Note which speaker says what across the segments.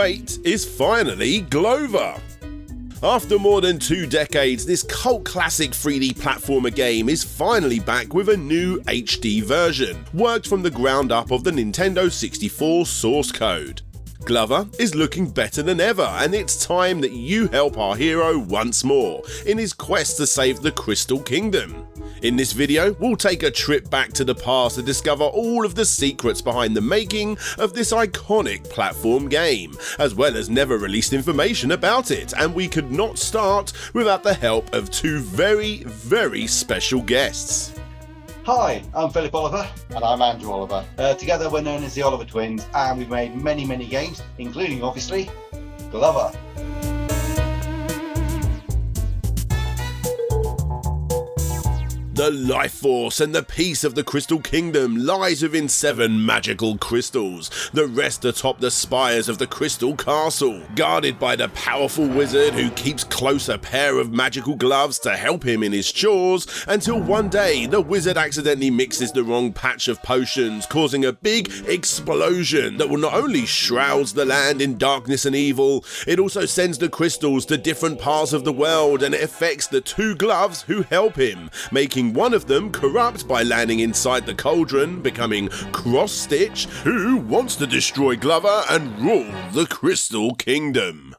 Speaker 1: wait is finally Glover. After more than 2 decades, this cult classic 3D platformer game is finally back with a new HD version, worked from the ground up of the Nintendo 64 source code. Glover is looking better than ever, and it's time that you help our hero once more in his quest to save the Crystal Kingdom. In this video, we'll take a trip back to the past to discover all of the secrets behind the making of this iconic platform game, as well as never released information about it, and we could not start without the help of 2 very, very special guests.
Speaker 2: Hi, I'm Philip Oliver.
Speaker 3: And I'm Andrew Oliver.
Speaker 2: Together we're known as the Oliver Twins, and we've made many games, including obviously Glover.
Speaker 1: The life force and the peace of the Crystal Kingdom lies within 7 magical crystals, the rest atop the spires of the Crystal Castle, guarded by the powerful wizard who keeps close a pair of magical gloves to help him in his chores, until one day the wizard accidentally mixes the wrong patch of potions, causing a big explosion that will not only shrouds the land in darkness and evil, it also sends the crystals to different parts of the world, and it affects the 2 gloves who help him, making one of them corrupt by landing inside the cauldron, becoming Cross-Stitch, who wants to destroy Glover and rule the Crystal Kingdom.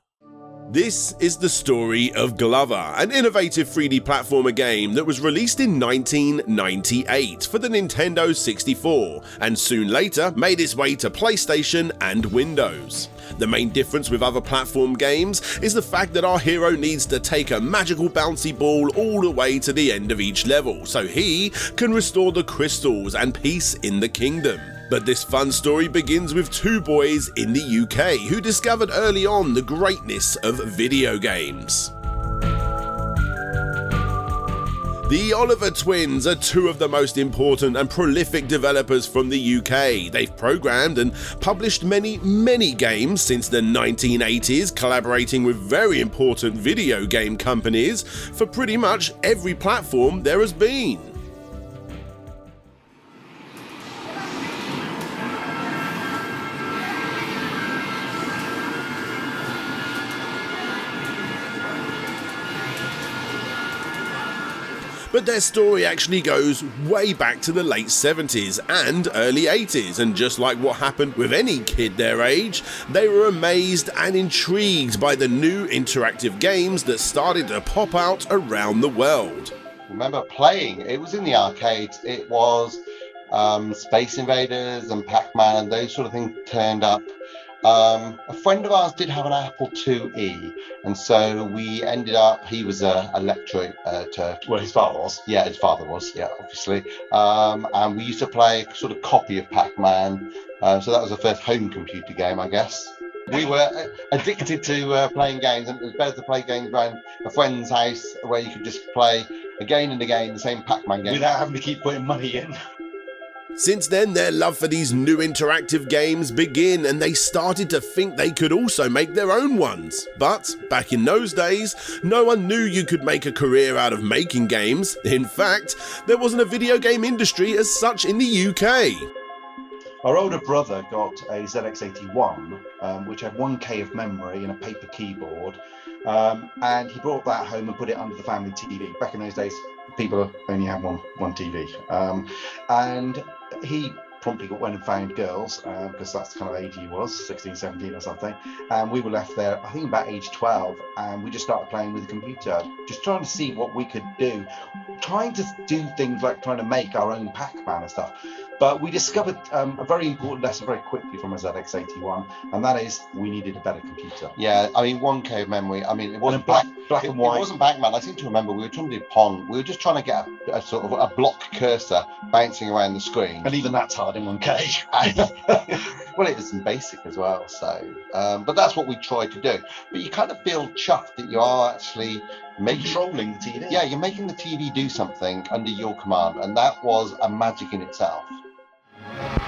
Speaker 1: This is the story of Glover, an innovative 3D platformer game that was released in 1998 for the Nintendo 64, and soon later made its way to PlayStation and Windows. The main difference with other platform games is the fact that our hero needs to take a magical bouncy ball all the way to the end of each level, so he can restore the crystals and peace in the kingdom. But this fun story begins with 2 boys in the UK who discovered early on the greatness of video games. The Oliver Twins are 2 of the most important and prolific developers from the UK. They've programmed and published many games since the 1980s, collaborating with very important video game companies for pretty much every platform there has been. But their story actually goes way back to the late 70s and early 80s, and just like what happened with any kid their age, they were amazed and intrigued by the new interactive games that started to pop out around the world.
Speaker 3: I remember playing, it was in the arcades, it was Space Invaders and Pac-Man and those sort of things turned up. A friend of ours did have an Apple IIe, and so we ended up, he was a lecturer at...
Speaker 2: Well, his father was.
Speaker 3: Yeah, his father was, yeah, obviously. And we used to play a sort of copy of Pac-Man, so that was the first home computer game, I guess. We were addicted to playing games, and it was better to play games around a friend's house where you could just play again and again the same Pac-Man game.
Speaker 2: Without having to keep putting money in.
Speaker 1: Since then, their love for these new interactive games began, and they started to think they could also make their own ones. But back in those days, no one knew you could make a career out of making games. In fact, there wasn't a video game industry as such in the UK.
Speaker 2: Our older brother got a ZX81, which had 1K of memory and a paper keyboard, and he brought that home and put it under the family TV. Back in those days, people only had one TV, and he promptly went and found girls, because that's the kind of age he was, 16, 17 or something, and we were left there, I think about age 12, and we just started playing with the computer, just trying to see what we could do, trying to do things like trying to make our own Pac-Man and stuff. But we discovered a very important lesson very quickly from a ZX81, and that is we needed a better computer.
Speaker 3: Yeah, I mean, 1K of memory. I mean, it wasn't
Speaker 2: black and white.
Speaker 3: It wasn't Pac-Man. I seem to remember we were trying to do Pong. We were just trying to get a sort of a block cursor bouncing around the screen.
Speaker 2: And even that's hard in 1K.
Speaker 3: Well, it was in BASIC as well. So, but that's what we tried to do. But you kind of feel chuffed that you are actually
Speaker 2: controlling the TV.
Speaker 3: Yeah, you're making the TV do something under your command, and that was a magic in itself.
Speaker 4: Right,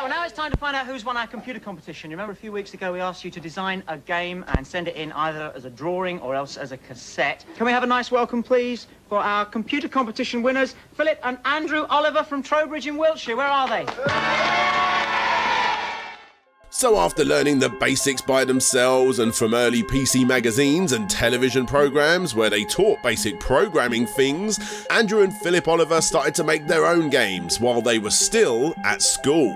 Speaker 4: well now it's time to find out who's won our computer competition. You remember a few weeks ago we asked you to design a game and send it in either as a drawing or else as a cassette. Can we have a nice welcome, please, for our computer competition winners, Philip and Andrew Oliver from Trowbridge in Wiltshire. Where are they?
Speaker 1: So after learning the basics by themselves and from early PC magazines and television programs where they taught basic programming things, Andrew and Philip Oliver started to make their own games while they were still at school.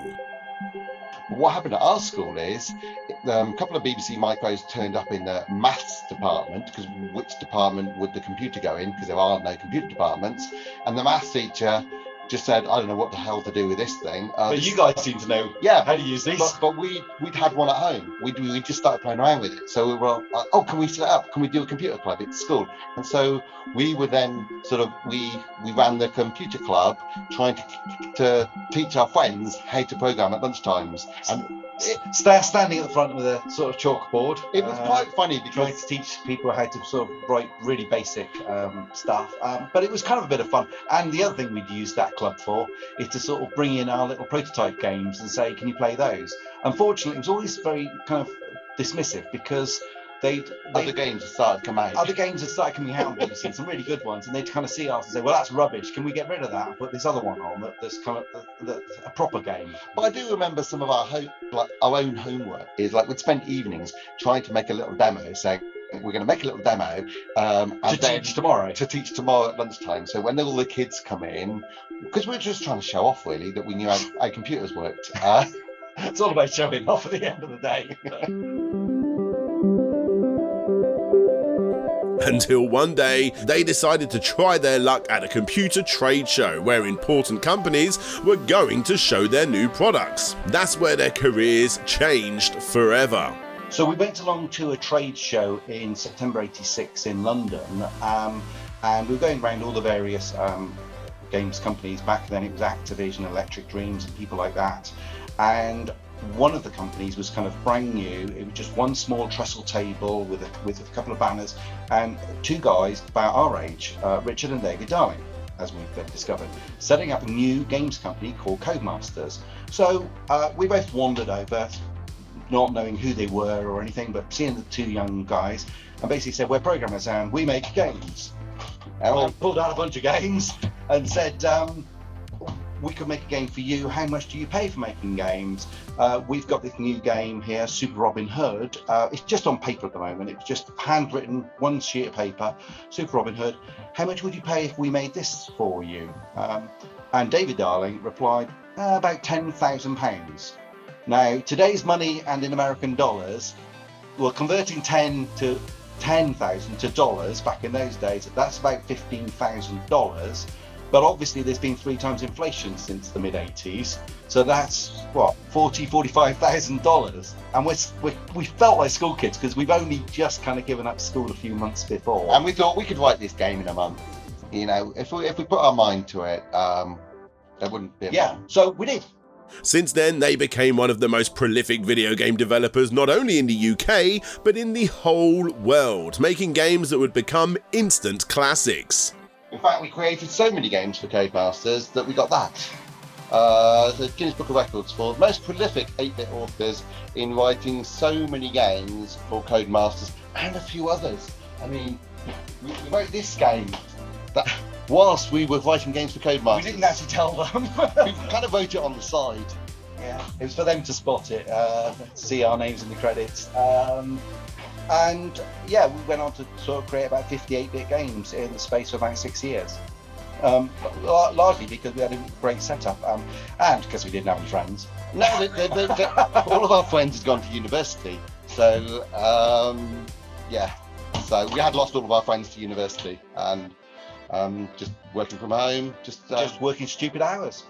Speaker 3: What happened at our school is a couple of BBC micros turned up in the maths department, because which department would the computer go in, because there are no computer departments, and the maths teacher just said, I don't know what the hell to do with this thing.
Speaker 2: But you guys seem to know how to use these.
Speaker 3: But we'd had one at home. We just started playing around with it. So we were like, oh, can we set it up? Can we do a computer club at school? And so we were then we ran the computer club, trying to teach our friends how to program at lunchtimes. And
Speaker 2: standing at the front with a sort of chalkboard.
Speaker 3: It was quite funny because
Speaker 2: trying to teach people how to sort of write really basic stuff. But it was kind of a bit of fun. And the other thing we'd use that club for is to sort of bring in our little prototype games and say, can you play those? Unfortunately, it was always very kind of dismissive, because
Speaker 3: other games had started coming out.
Speaker 2: Other games had started coming out on BBC, some really good ones, and they'd kind of see us and say, well, that's rubbish. Can we get rid of that and put this other one on that's kind of a proper game?
Speaker 3: But I do remember some of our own homework is like we'd spend evenings trying to make a little demo, saying we're going to make a little demo
Speaker 2: to teach tomorrow
Speaker 3: at lunchtime. So when all the kids come in, because we're just trying to show off really that we knew how computers worked.
Speaker 2: It's all about showing off at the end of the day.
Speaker 1: Until one day, they decided to try their luck at a computer trade show where important companies were going to show their new products. That's where their careers changed forever.
Speaker 2: So we went along to a trade show in September '86 in London, and we were going around all the various games companies. Back then it was Activision, Electric Dreams and people like that. And one of the companies was kind of brand new. It was just one small trestle table with a couple of banners, and two guys about our age, Richard and David Darling, as we've then discovered, setting up a new games company called Codemasters. So we both wandered over, not knowing who they were or anything, but seeing the two young guys, and basically said, we're programmers and we make games. And pulled out a bunch of games and said, we could make a game for you. How much do you pay for making games? We've got this new game here, Super Robin Hood. It's just on paper at the moment. It was just handwritten, one sheet of paper, Super Robin Hood. How much would you pay if we made this for you? And David Darling replied, about £10,000. Now, today's money and in American dollars, well, converting 10,000 to dollars back in those days, that's about $15,000. But obviously there's been 3 times inflation since the mid-80s. So that's, what, $45,000. And we felt like school kids because we've only just kind of given up school a few months before.
Speaker 3: And we thought we could write this game in a month. You know, if we put our mind to it, there wouldn't be a month.
Speaker 2: So we did.
Speaker 1: Since then, they became one of the most prolific video game developers not only in the UK, but in the whole world, making games that would become instant classics.
Speaker 3: In fact, we created so many games for Codemasters that we got that. The Guinness Book of Records for most prolific 8-bit authors in writing so many games for Codemasters and a few others. I mean, we wrote this game that whilst we were writing games for Codemasters.
Speaker 2: We didn't actually tell them.
Speaker 3: We kind of wrote it on the side.
Speaker 2: Yeah, it was for them to spot it, see our names in the credits. And yeah, we went on to sort of create about 58-bit games in the space of about 6 years. Largely because we had a great setup and because we didn't have any friends.
Speaker 3: No, all of our friends had gone to university. So, yeah. So we had lost all of our friends to university and just working from home. Just
Speaker 2: working stupid hours.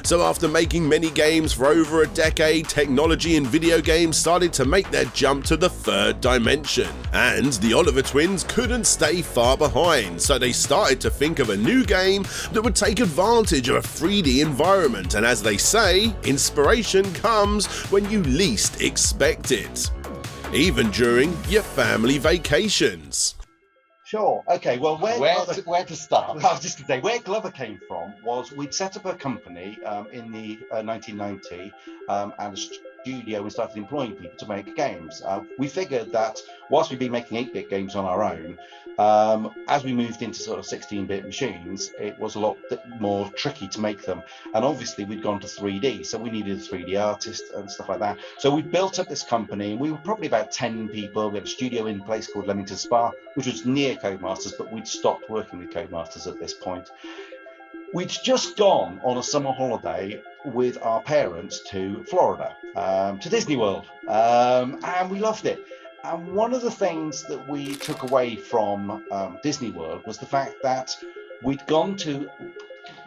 Speaker 1: So after making many games for over a decade, technology in video games started to make their jump to the 3rd dimension. And the Oliver twins couldn't stay far behind, so they started to think of a new game that would take advantage of a 3D environment, and as they say, inspiration comes when you least expect it. Even during your family vacations.
Speaker 2: Sure. Okay. Well,
Speaker 3: where to start?
Speaker 2: I was just going to say where Glover came from was we'd set up a company in the 1990 and studio, we started employing people to make games. We figured that whilst we'd been making 8-bit games on our own, as we moved into sort of 16-bit machines, it was a lot more tricky to make them. And obviously we'd gone to 3D, so we needed a 3D artist and stuff like that. So we built up this company, and we were probably about 10 people. We had a studio in a place called Leamington Spa, which was near Codemasters, but we'd stopped working with Codemasters at this point. We'd just gone on a summer holiday with our parents to Florida, to Disney World, and we loved it. And one of the things that we took away from Disney World was the fact that we'd gone to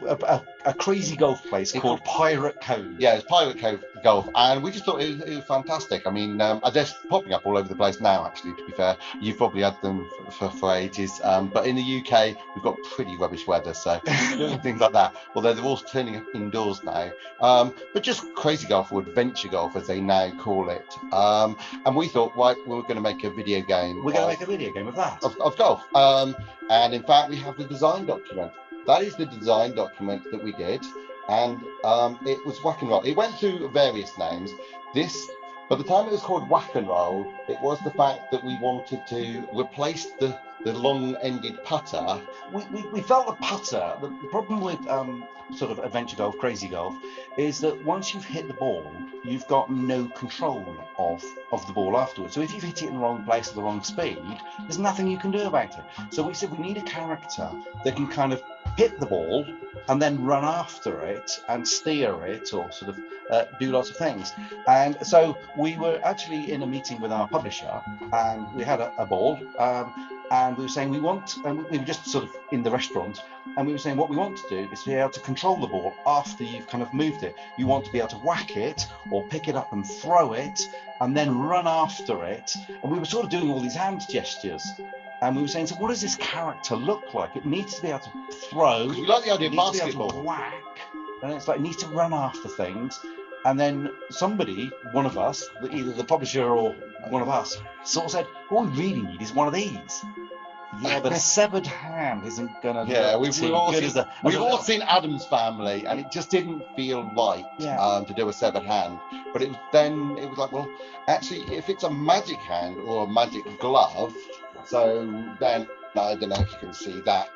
Speaker 2: a crazy golf place called Pirate Cove.
Speaker 3: Yeah, it's Pirate Cove Golf, and we just thought it was fantastic. I mean, they're popping up all over the place now, actually, to be fair. You've probably had them for ages, but in the UK, we've got pretty rubbish weather, so doing things like that, although they're all turning up indoors now. But just crazy golf, or adventure golf, as they now call it. And we thought, right, we were going to make a video game.
Speaker 2: We're going to make a video game of that.
Speaker 3: Of golf. And in fact, we have the design document. That is the design document that we did, and it was Whack and Roll. It went through various names. By the time it was called Whack and Roll, it was the fact that we wanted to replace the long-ended putter.
Speaker 2: We felt the putter. The problem with sort of adventure golf, crazy golf, is that once you've hit the ball, you've got no control of the ball afterwards. So if you've hit it in the wrong place at the wrong speed, there's nothing you can do about it. So we said we need a character that can kind of hit the ball and then run after it and steer it, or sort of do lots of things. And so we were actually in a meeting with our publisher, and we had a ball, and we were saying we were just sort of in the restaurant, and we were saying what we want to do is to be able to control the ball after you've kind of moved it. You want to be able to whack it or pick it up and throw it and then run after it. And we were sort of doing all these hand gestures. And we were saying, so what does this character look like? It needs to be able to throw.
Speaker 3: We like the idea of basketball.
Speaker 2: Needs to be able to whack. And it's like, it needs to run after things. And then somebody, one of us, either the publisher or one of us, sort of said, what we really need is one of these. Yeah, but a severed hand isn't going to look too good as a...
Speaker 3: We've all seen Addams Family, and it just didn't feel right to do a severed hand. But it was like, well, actually, if it's a magic hand or a magic glove, so then, I don't know if you can see that,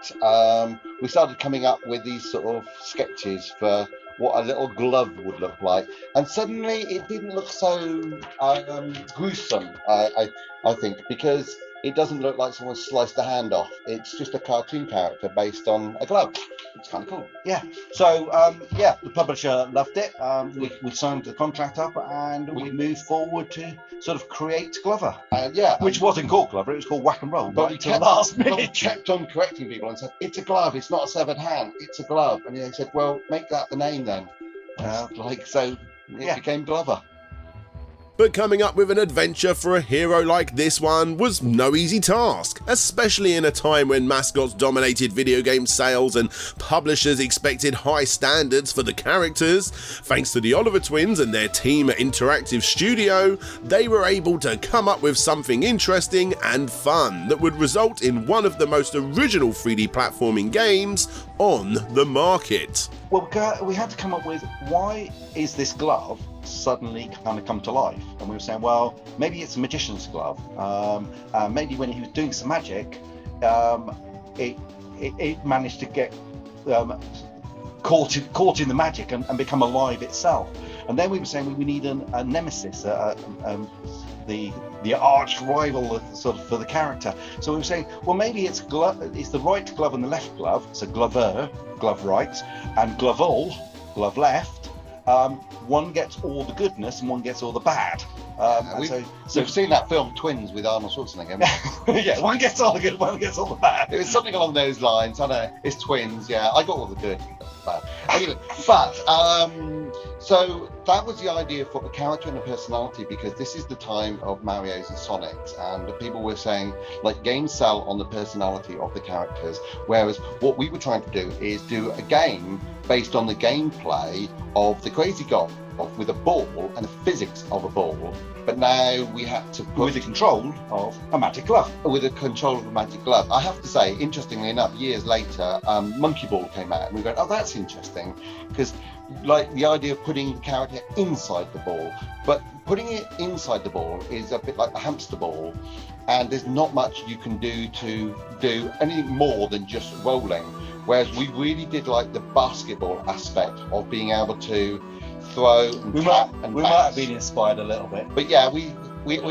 Speaker 3: we started coming up with these sort of sketches for what a little glove would look like, and suddenly it didn't look so gruesome, I think, because it doesn't look like someone sliced the hand off. It's just a cartoon character based on a glove. It's kind of cool.
Speaker 2: Yeah. So, the publisher loved it. We signed the contract up, and we moved forward to sort of create Glover. Which wasn't called Glover, it was called Whack and Roll.
Speaker 3: But we kept on correcting people and said, it's a glove, it's not a severed hand, it's a glove. And they said, well, make that the name then. It became Glover.
Speaker 1: But coming up with an adventure for a hero like this one was no easy task, especially in a time when mascots dominated video game sales and publishers expected high standards for the characters. Thanks to the Oliver twins and their team at Interactive Studio, they were able to come up with something interesting and fun that would result in one of the most original 3D platforming games on the market.
Speaker 2: Well, we had to come up with, why is this glove suddenly kind of come to life? And we were saying, well, maybe it's a magician's glove. Maybe when he was doing some magic, it managed to get caught in the magic and become alive itself. And then we were saying we need a nemesis, the arch rival sort of for the character. So we were saying, well, maybe it's the right glove and the left glove. So glover, glove right, and glovel, glove left. One gets all the goodness and one gets all the bad.
Speaker 3: We've seen that film Twins with Arnold Schwarzenegger.
Speaker 2: Yeah, one gets all the good, one gets all the bad.
Speaker 3: It was something along those lines. I know, it's twins. Yeah, I got all the good. Bad. Anyway, so that was the idea for the character and the personality, because this is the time of Mario's and Sonic's, and people were saying, like, games sell on the personality of the characters, whereas what we were trying to do is do a game based on the gameplay of the Crazy Golf with a ball and the physics of a ball, but now we had to put...
Speaker 2: With the control of a magic glove.
Speaker 3: With the control of a magic glove. I have to say, interestingly enough, years later, Monkey Ball came out, and we went, oh, that's interesting, because like the idea of putting the character inside the ball, but putting it inside the ball is a bit like the hamster ball, and there's not much you can do to do any more than just rolling. Whereas we really did like the basketball aspect of being able to throw and tap and
Speaker 2: we
Speaker 3: pass.
Speaker 2: might have been inspired a little bit.
Speaker 3: But yeah, we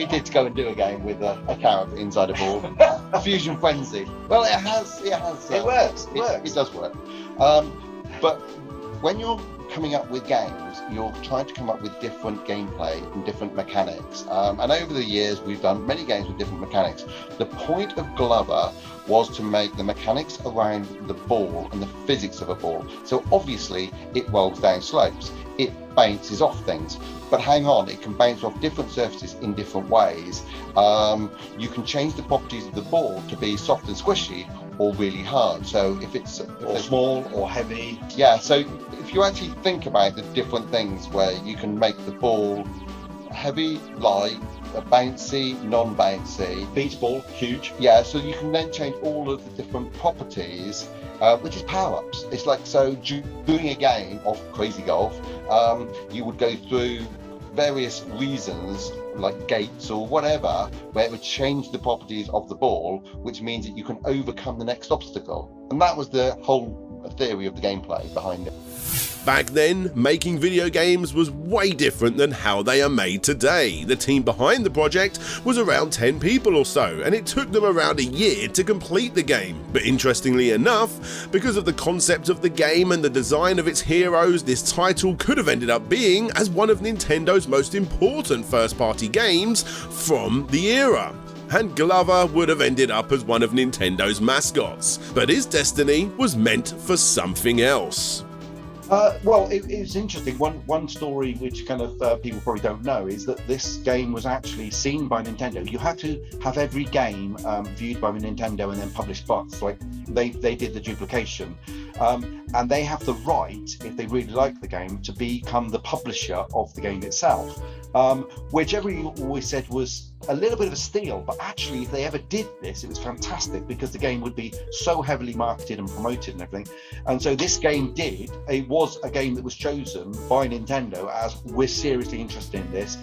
Speaker 3: did go and do a game with a character inside a ball. Fusion Frenzy. Well, it has.
Speaker 2: It works.
Speaker 3: It does work. But when you're coming up with games, you're trying to come up with different gameplay and different mechanics. And over the years, we've done many games with different mechanics. The point of Glover was to make the mechanics around the ball and the physics of a ball. So obviously, it rolls down slopes. It bounces off things. But hang on, it can bounce off different surfaces in different ways. You can change the properties of the ball to be soft and squishy or really hard. So if it's
Speaker 2: small or heavy.
Speaker 3: Yeah, so if you actually think about the different things where you can make the ball heavy, light, bouncy, non-bouncy.
Speaker 2: Beach ball, huge.
Speaker 3: Yeah, so you can then change all of the different properties, which is power-ups. It's like, so doing a game of Crazy Golf, you would go through various reasons like gates or whatever, where it would change the properties of the ball, which means that you can overcome the next obstacle. And that was the whole theory of the gameplay behind it.
Speaker 1: Back then, making video games was way different than how they are made today. The team behind the project was around 10 people or so, and it took them around a year to complete the game. But interestingly enough, because of the concept of the game and the design of its heroes, this title could have ended up being as one of Nintendo's most important first-party games from the era. And Glover would have ended up as one of Nintendo's mascots. But his destiny was meant for something else.
Speaker 2: Well, it's interesting. One story which kind of people probably don't know is that this game was actually seen by Nintendo. You had to have every game viewed by Nintendo and then published bots. Like they did the duplication, and they have the right, if they really like the game, to become the publisher of the game itself. Which everyone always said was a little bit of a steal, but actually if they ever did this, it was fantastic because the game would be so heavily marketed and promoted and everything. And so this game it was a game that was chosen by Nintendo as, we're seriously interested in this.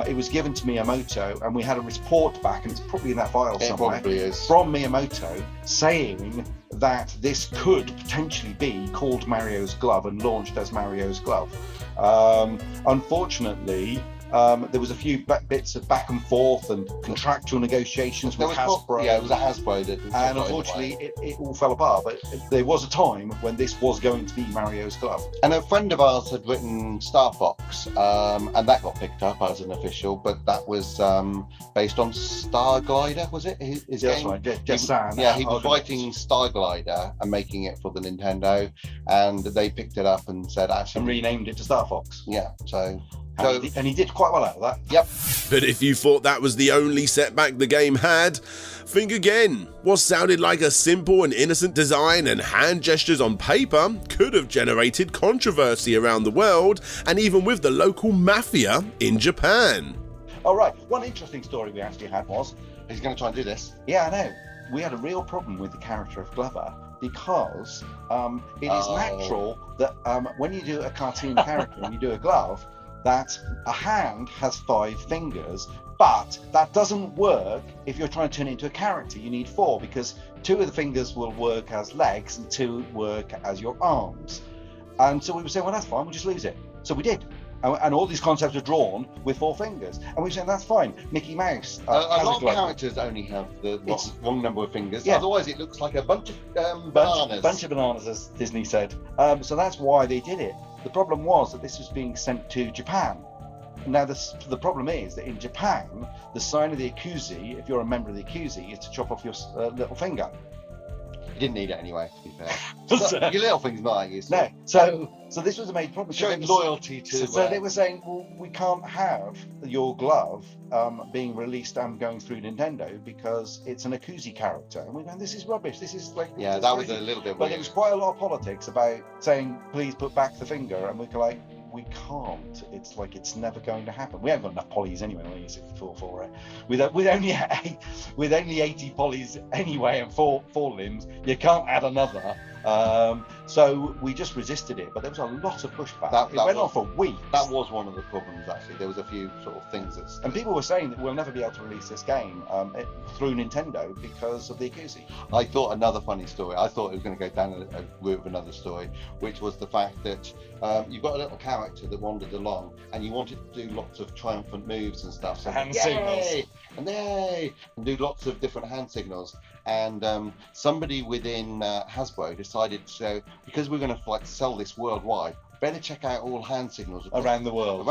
Speaker 2: It was given to Miyamoto, and we had a report back, and it's probably in that file somewhere, from Miyamoto saying that this could potentially be called Mario's Glove and launched as Mario's Glove. Unfortunately, there was a few bits of back and forth and contractual negotiations with Hasbro.
Speaker 3: Yeah, it was a Hasbro
Speaker 2: and unfortunately it all fell apart. But there was a time when this was going to be Mario's Glove.
Speaker 3: And a friend of ours had written Star Fox, and that got picked up as an official, but that was based on Star Glider, was it? His
Speaker 2: That's
Speaker 3: game?
Speaker 2: right, Just Sam.
Speaker 3: Yeah, he was writing Star Glider and making it for the Nintendo, and they picked it up and said actually...
Speaker 2: And renamed it to Star Fox.
Speaker 3: Yeah, so...
Speaker 2: And he did quite well out of that.
Speaker 3: Yep.
Speaker 1: But if you thought that was the only setback the game had, think again. What sounded like a simple and innocent design and hand gestures on paper could have generated controversy around the world, and even with the local mafia in Japan.
Speaker 2: All right, one interesting story we actually had was...
Speaker 3: He's going to try and do this.
Speaker 2: Yeah, I know. We had a real problem with the character of Glover because it is natural that when you do a cartoon character and you do a glove, that a hand has 5 fingers, but that doesn't work if you're trying to turn it into a character. You need 4 because 2 of the fingers will work as legs and 2 work as your arms. And so we were saying, well, that's fine, we'll just lose it. So we did. And all these concepts are drawn with 4 fingers. And we were saying, that's fine. Mickey Mouse.
Speaker 3: A lot of characters only have the wrong number of fingers. Yeah. Otherwise, it looks like a bunch of bananas.
Speaker 2: Bunch of bananas, as Disney said. So that's why they did it. The problem was that this was being sent to Japan. Now, the problem is that in Japan, the sign of the Yakuza, if you're a member of the Yakuza, is to chop off your little finger.
Speaker 3: You didn't need it anyway, to be fair. Your little finger's not like used to.
Speaker 2: No. So this was a major problem.
Speaker 3: Showing loyalty to...
Speaker 2: So they were saying, well, we can't have your glove being released and going through Nintendo because it's an Yakuza character. And we're going, this is rubbish. This is like...
Speaker 3: Yeah, that was a little bit weird.
Speaker 2: But there was quite a lot of politics about saying, please put back the finger. And we're like, we can't. It's like it's never going to happen. We haven't got enough polys anyway. We need 64 for it. With only 80 polys anyway and 4 limbs, you can't add another. So we just resisted it, but there was a lot of pushback. It went on for weeks.
Speaker 3: That was one of the problems, actually. There was a few sort of things
Speaker 2: and people were saying that we'll never be able to release this game through Nintendo because of the Yakuza.
Speaker 3: I thought another funny story. I thought it was going to go down a route of another story, which was the fact that you've got a little character that wandered along, and you wanted to do lots of triumphant moves and stuff. So
Speaker 2: hand signals.
Speaker 3: And yay! And do lots of different hand signals. And somebody within Hasbro decided, so because we're going to sell this worldwide, better check out all hand signals
Speaker 2: around the world.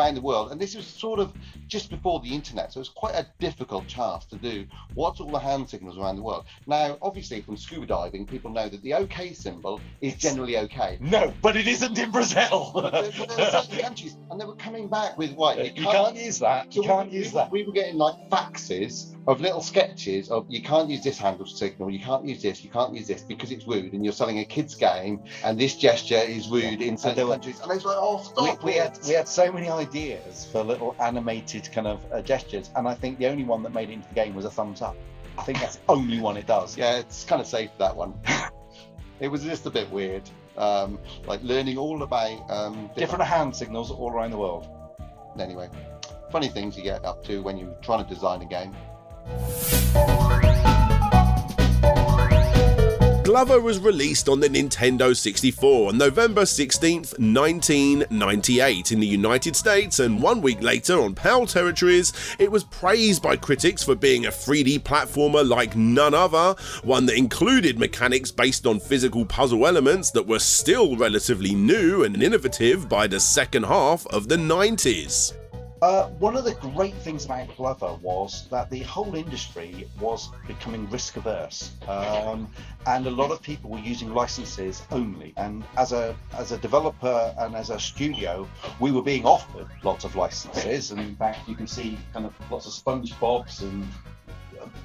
Speaker 3: And this was sort of just before the internet, so it was quite a difficult task to do. What's all the hand signals around the world? Now, obviously, from scuba diving, people know that the OK symbol is generally OK.
Speaker 2: No, but it isn't in Brazil.
Speaker 3: But there are certain countries, and they were coming back with, right,
Speaker 2: you can't use that. You can't use that.
Speaker 3: We were getting like faxes of little sketches of you can't use this hand signal, you can't use this, you can't use this because it's rude, and you're selling a kid's game, and this gesture is rude in certain countries. And I was like, oh, stop.
Speaker 2: We had so many ideas for little animated kind of gestures, and I think the only one that made it into the game was a thumbs up. I think that's the only one it does.
Speaker 3: Yeah, it's kind of safe, that one. It was just a bit weird, like learning all about
Speaker 2: different hand signals all around the world.
Speaker 3: Anyway, funny things you get up to when you're trying to design a game.
Speaker 1: Glover was released on the Nintendo 64 on November 16th, 1998 in the United States, and 1 week later on PAL territories. It was praised by critics for being a 3D platformer like none other, one that included mechanics based on physical puzzle elements that were still relatively new and innovative by the second half of the 90s.
Speaker 2: One of the great things about Glover was that the whole industry was becoming risk averse, and a lot of people were using licenses only. And as a developer and as a studio, we were being offered lots of licenses. And in fact, you can see kind of lots of SpongeBob's and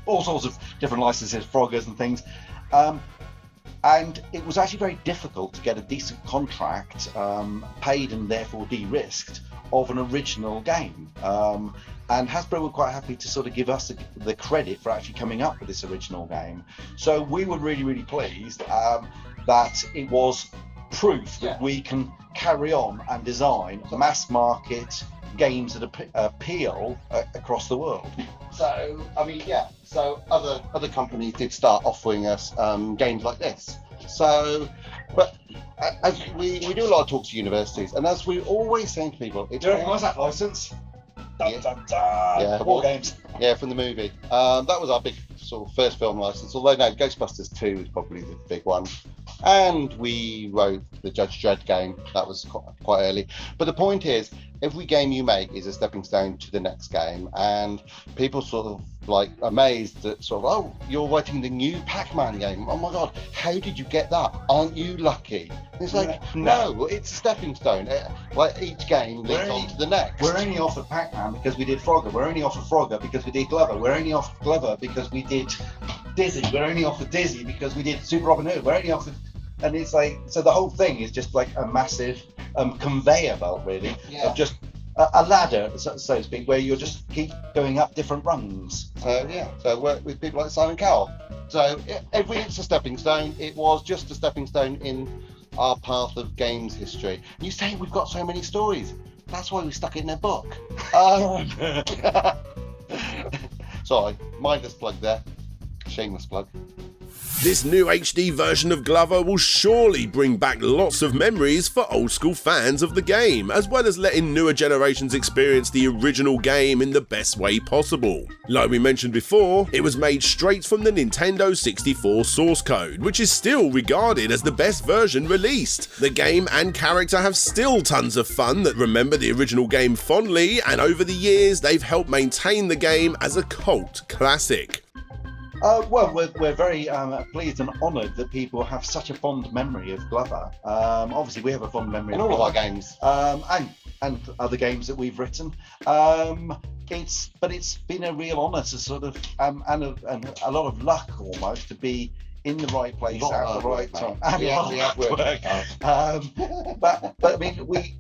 Speaker 2: all sorts of different licenses, Froggers and things. And it was actually very difficult to get a decent contract, paid and therefore de-risked, of an original game. And Hasbro were quite happy to sort of give us the credit for actually coming up with this original game. So we were really, really pleased that it was proof that we can carry on and design mass market games that appeal across the world.
Speaker 3: So, I mean, yeah, so other companies did start offering us games like this. So, but as we do a lot of talks to universities, and as we always saying to people,
Speaker 2: what's that license? Dun, dun, dun.
Speaker 3: Yeah,
Speaker 2: War games.
Speaker 3: Yeah, from the movie. That was our big sort of first film license. Although no, Ghostbusters 2 was probably the big one. And we wrote the Judge Dredd game. That was quite early. But the point is, every game you make is a stepping stone to the next game, and people sort of like amazed that sort of, oh, you're writing the new Pac-Man game. Oh my God, how did you get that? Aren't you lucky? And it's like, no, it's a stepping stone. Like each game leads on to the next.
Speaker 2: We're only off of Pac-Man because we did Frogger. We're only off of Frogger because we did Glover. We're only off of Glover because we did Dizzy. We're only off of Dizzy because we did Super Robin Hood. We're only off of, and it's like, so the whole thing is just like a massive conveyor belt, really, of just a ladder, so to speak, where you'll just keep going up different rungs.
Speaker 3: So work with people like Simon Cowell. So everything's a stepping stone. It was just a stepping stone in our path of games history. You say we've got so many stories. That's why we stuck it in a book. Sorry, mindless plug there. Shameless plug.
Speaker 1: This new HD version of Glover will surely bring back lots of memories for old school fans of the game, as well as letting newer generations experience the original game in the best way possible. Like we mentioned before, it was made straight from the Nintendo 64 source code, which is still regarded as the best version released. The game and character have still tons of fun that remember the original game fondly, and over the years they've helped maintain the game as a cult classic.
Speaker 2: Well, we're very pleased and honoured that people have such a fond memory of Glover. Obviously, we have a fond memory
Speaker 3: in
Speaker 2: of
Speaker 3: all of our games,
Speaker 2: and other games that we've written. It's been a real honour to sort of and a lot of luck almost to be in the right place
Speaker 3: Lot
Speaker 2: at
Speaker 3: of
Speaker 2: the
Speaker 3: hard
Speaker 2: right
Speaker 3: work,
Speaker 2: time.
Speaker 3: mate.
Speaker 2: And
Speaker 3: Yeah,
Speaker 2: a lot of
Speaker 3: hard
Speaker 2: hard work. But I mean, we've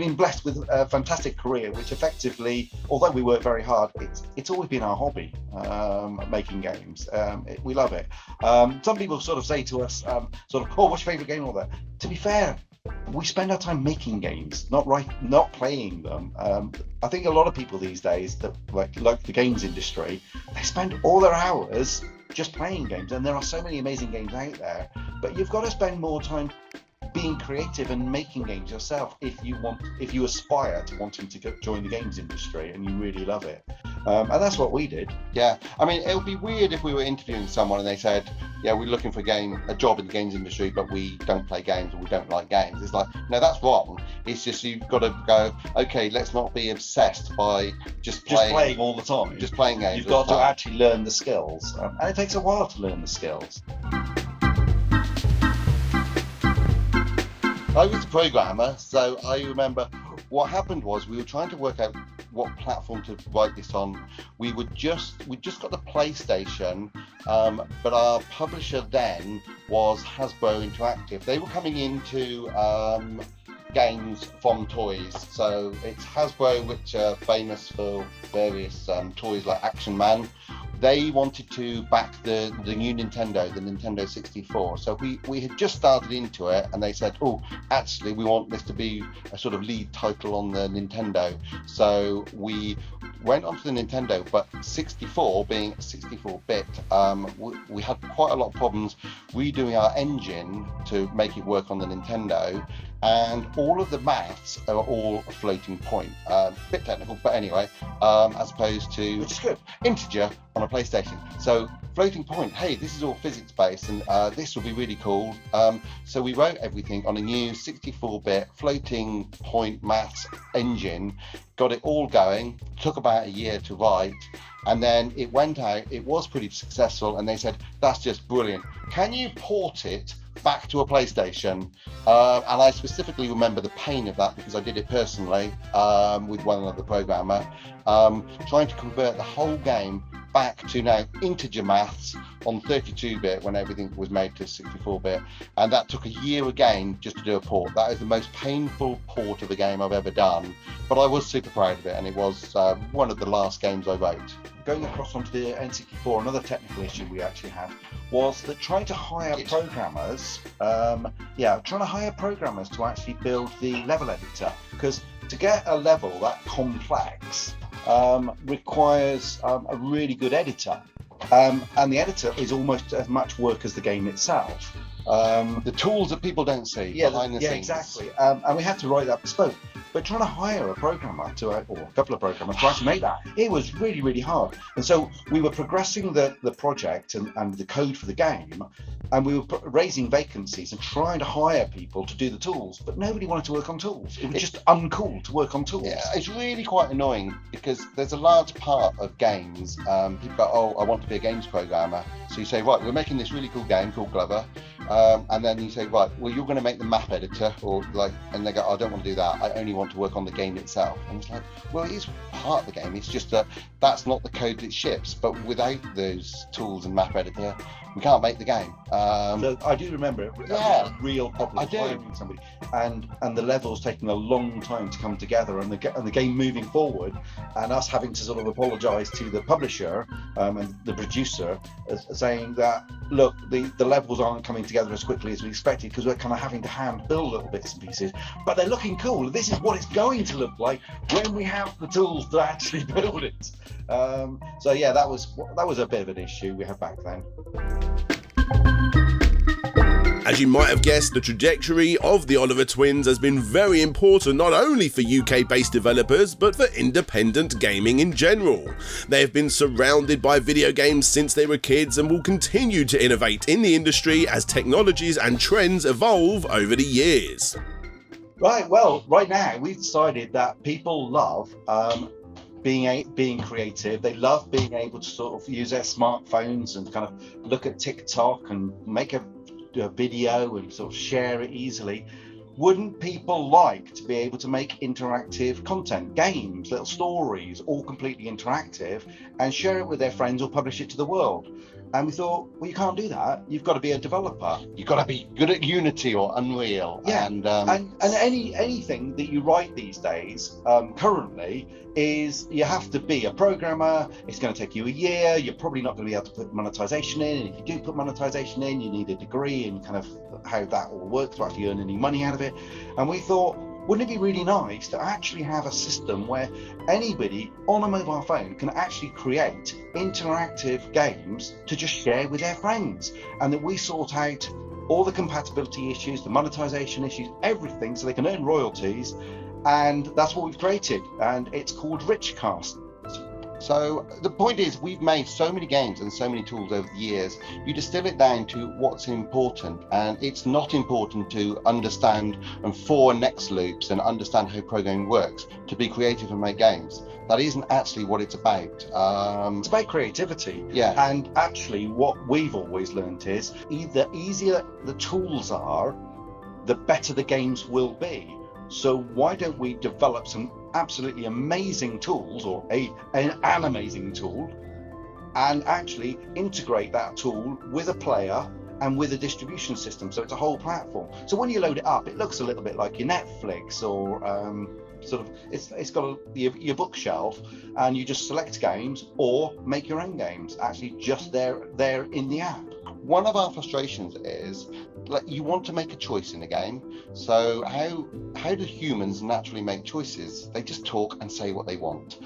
Speaker 2: been blessed with a fantastic career, which effectively, although we work very hard, it's always been our hobby, making games. We love it. Some people sort of say to us, oh, what's your favourite game? All that. To be fair, we spend our time making games, not playing them. I think a lot of people these days that like the games industry, they spend all their hours just playing games, and there are so many amazing games out there. But you've got to spend more time being creative and making games yourself if you aspire to wanting to join the games industry and you really love it. And that's what we did.
Speaker 3: Yeah, I mean, it would be weird if we were interviewing someone and they said, yeah, we're looking for a job in the games industry, but we don't play games or we don't like games. It's like, no, that's wrong. It's just you've got to go, okay, let's not be obsessed by just
Speaker 2: playing all the time.
Speaker 3: Just playing games.
Speaker 2: You've got to actually learn the skills. And it takes a while to learn the skills.
Speaker 3: I was a programmer, so I remember what happened was we were trying to work out what platform to write this on. We just got the PlayStation, but our publisher then was Hasbro Interactive. They were coming into games from toys, so it's Hasbro, which are famous for various toys like Action Man. They wanted to back the new Nintendo, the Nintendo 64. So we had just started into it, and they said, oh, actually, we want this to be a sort of lead title on the Nintendo. So we went onto the Nintendo, but 64 being 64-bit, we had quite a lot of problems redoing our engine to make it work on the Nintendo. And all of the maths are all a floating point. Bit technical, but anyway, as opposed to
Speaker 2: Which is good.
Speaker 3: integer on a PlayStation. So floating point, hey, this is all physics based, and this will be really cool. So we wrote everything on a new 64-bit floating point maths engine, got it all going, took about a year to write, and then it went out. It was pretty successful, and they said, that's just brilliant. Can you port it back to a PlayStation? And I specifically remember the pain of that because I did it personally with one other programmer, trying to convert the whole game back to now integer maths on 32-bit when everything was made to 64-bit, and that took a year again just to do a port. That is the most painful port of a game I've ever done, but I was super proud of it, and it was one of the last games I wrote.
Speaker 2: Going across onto the N64, another technical issue we actually had was that trying to hire programmers to actually build the level editor, because to get a level that complex requires a really good editor, and the editor is almost as much work as the game itself.
Speaker 3: The tools that people don't see behind the scenes.
Speaker 2: Exactly. And we had to write that bespoke. But trying to hire a programmer or a couple of programmers to actually make that, it was really, really hard. And so we were progressing the project and the code for the game, and we were raising vacancies and trying to hire people to do the tools, but nobody wanted to work on tools. It was just uncool to work on tools.
Speaker 3: Yeah, it's really quite annoying because there's a large part of games. People go, oh, I want to be a games programmer. So you say, right, we're making this really cool game called Glover. And then you say, right, well, you're going to make the map editor, and they go, I don't want to do that. I only want to work on the game itself. And it's like, well, it is part of the game. It's just that that's not the code that ships. But without those tools and map editor, we can't make the game.
Speaker 2: So I do remember it.
Speaker 3: Yeah,
Speaker 2: a real problem finding somebody, and the levels taking a long time to come together, and the game moving forward, and us having to sort of apologise to the publisher and the producer, saying that look, the levels aren't coming together as quickly as we expected because we're kind of having to hand build little bits and pieces, but they're looking cool. This is what it's going to look like when we have the tools to actually build it. So yeah, that was a bit of an issue we had back then.
Speaker 1: As you might have guessed, the trajectory of the Oliver Twins has been very important not only for UK-based developers, but for independent gaming in general. They have been surrounded by video games since they were kids and will continue to innovate in the industry as technologies and trends evolve over the years.
Speaker 2: Right, well, right now we've decided that people love being creative. They love being able to sort of use their smartphones and kind of look at TikTok and make a video and sort of share it easily. Wouldn't people like to be able to make interactive content, games, little stories, all completely interactive, and share it with their friends or publish it to the world? And we thought, well, you can't do that. You've got to be a developer.
Speaker 3: You've got to be good at Unity or Unreal.
Speaker 2: Yeah,
Speaker 3: and
Speaker 2: anything that you write these days, currently, is you have to be a programmer. It's going to take you a year. You're probably not going to be able to put monetization in. And if you do put monetization in, you need a degree in kind of how that all works to actually earn any money out of it. And we thought, wouldn't it be really nice to actually have a system where anybody on a mobile phone can actually create interactive games to just share with their friends, and that we sort out all the compatibility issues, the monetization issues, everything, so they can earn royalties. And that's what we've created, and it's called Richcast.
Speaker 3: So the point is, we've made so many games and so many tools over the years. You distill it down to what's important, and it's not important to understand and for next loops and understand how programming works to be creative and make games. That isn't actually what it's about.
Speaker 2: It's about creativity.
Speaker 3: Yeah.
Speaker 2: And actually, what we've always learned is the easier the tools are, the better the games will be. So why don't we develop some absolutely amazing tools, or an amazing tool, and actually integrate that tool with a player and with a distribution system, so it's a whole platform. So when you load it up, it looks a little bit like your Netflix, or sort of it's got your bookshelf, and you just select games or make your own games actually just there in the app.
Speaker 3: One of our frustrations is, like, you want to make a choice in a game. So how do humans naturally make choices? They just talk and say what they want.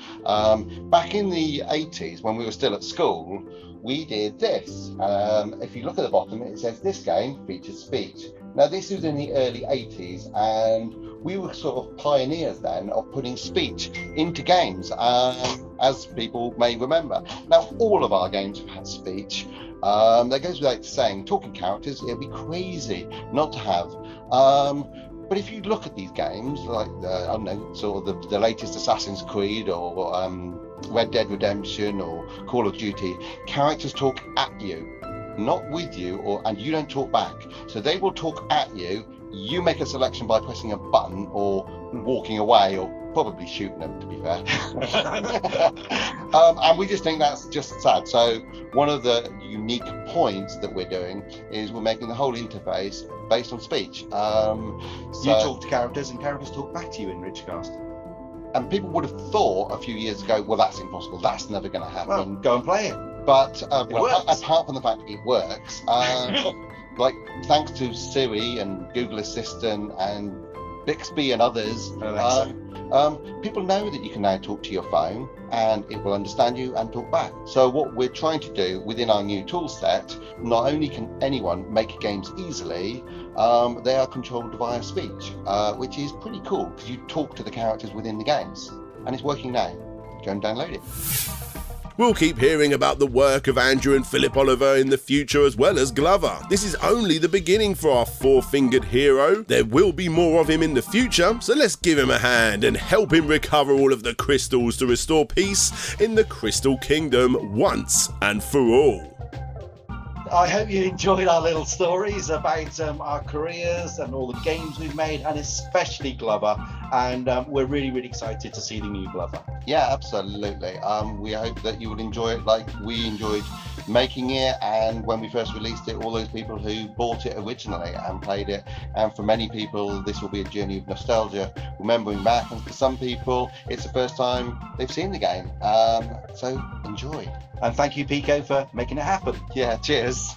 Speaker 3: Back in the 80s, when we were still at school, we did this. If you look at the bottom, it says this game features speech. Now, this was in the early 80s, and we were sort of pioneers then of putting speech into games, as people may remember. Now, all of our games have had speech. That goes without saying, talking characters, it'd be crazy not to have. But if you look at these games, like, I don't know, sort of the latest Assassin's Creed, or Red Dead Redemption, or Call of Duty, characters talk at you, not with you, and you don't talk back. So they will talk at you. You make a selection by pressing a button or walking away, or probably shooting them, to be fair. And we just think that's just sad. So one of the unique points that we're doing is we're making the whole interface based on speech.
Speaker 2: You talk to characters and characters talk back to you in Richcast.
Speaker 3: And people would have thought a few years ago, well, that's impossible, that's never going to happen.
Speaker 2: Well, go and play it.
Speaker 3: But apart from the fact it works, like, thanks to Siri and Google Assistant and Bixby and others, people know that you can now talk to your phone and it will understand you and talk back. So what we're trying to do within our new tool set, not only can anyone make games easily, they are controlled via speech, which is pretty cool, because you talk to the characters within the games, and it's working now. Go and download it.
Speaker 1: We'll keep hearing about the work of Andrew and Philip Oliver in the future, as well as Glover. This is only the beginning for our four-fingered hero. There will be more of him in the future, so let's give him a hand and help him recover all of the crystals to restore peace in the Crystal Kingdom once and for all.
Speaker 2: I hope you enjoyed our little stories about our careers and all the games we've made, and especially Glover. And we're really, really excited to see the new Glover.
Speaker 3: Yeah, absolutely. We hope that you will enjoy it like we enjoyed making it, and when we first released it, all those people who bought it originally and played it. And for many people, this will be a journey of nostalgia, remembering back, and for some people, it's the first time they've seen the game. So enjoy.
Speaker 2: And thank you, Pico, for making it happen.
Speaker 3: Yeah, cheers.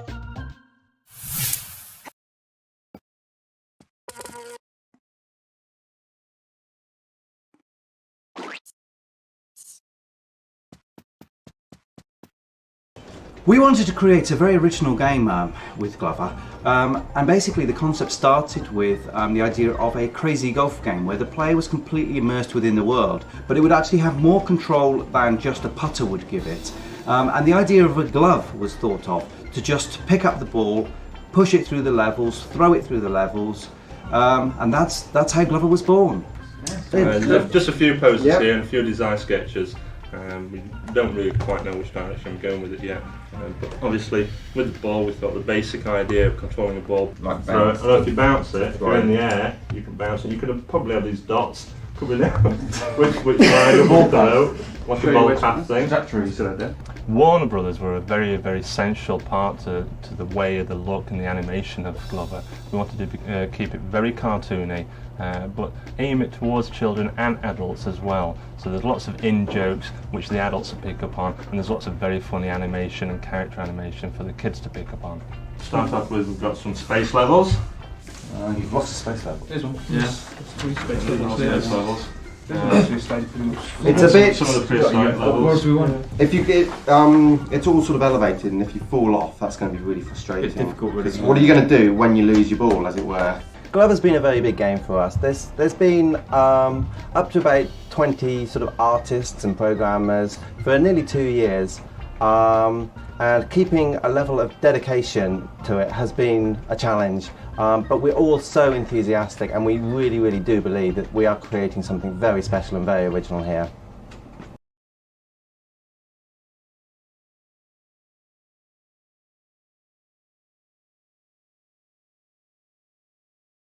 Speaker 5: We wanted to create a very original game with Glover, and basically the concept started with the idea of a crazy golf game where the player was completely immersed within the world, but it would actually have more control than just a putter would give it. And the idea of a glove was thought of to just pick up the ball, push it through the levels, throw it through the levels, and that's how Glover was born.
Speaker 6: Just a few poses here and a few design sketches. We don't really quite know which direction I'm going with it yet, but obviously with the ball we thought the basic idea of controlling the ball, like bounce. If you bounce it, if you're in the air, you can bounce it. You could have probably have these dots Could we know which line of ball though? What's the ball path thing?
Speaker 7: Trajectory, you said there.
Speaker 6: Warner Brothers were a very, very essential part to the way of the look and the animation of Glover. We wanted to keep it very cartoony, but aim it towards children and adults as well. So there's lots of in-jokes which the adults will pick up on, and there's lots of very funny animation and character animation for the kids to pick up on. Start off with, we've got some space levels.
Speaker 5: You've lost a space level.
Speaker 7: Here's one.
Speaker 6: Yeah.
Speaker 7: Three space
Speaker 6: Space levels.
Speaker 5: It's a bit.
Speaker 6: Some of the prehistoric levels.
Speaker 7: What do we want?
Speaker 5: If you get, it's all sort of elevated, and if you fall off, that's going to be really frustrating.
Speaker 7: It's difficult, really.
Speaker 5: 'Cause what are you going to do when you lose your ball, as it were?
Speaker 8: Glover's been a very big game for us. There's been up to about 20 sort of artists and programmers for nearly 2 years, and keeping a level of dedication to it has been a challenge. But we're all so enthusiastic, and we really, really do believe that we are creating something very special and very original here.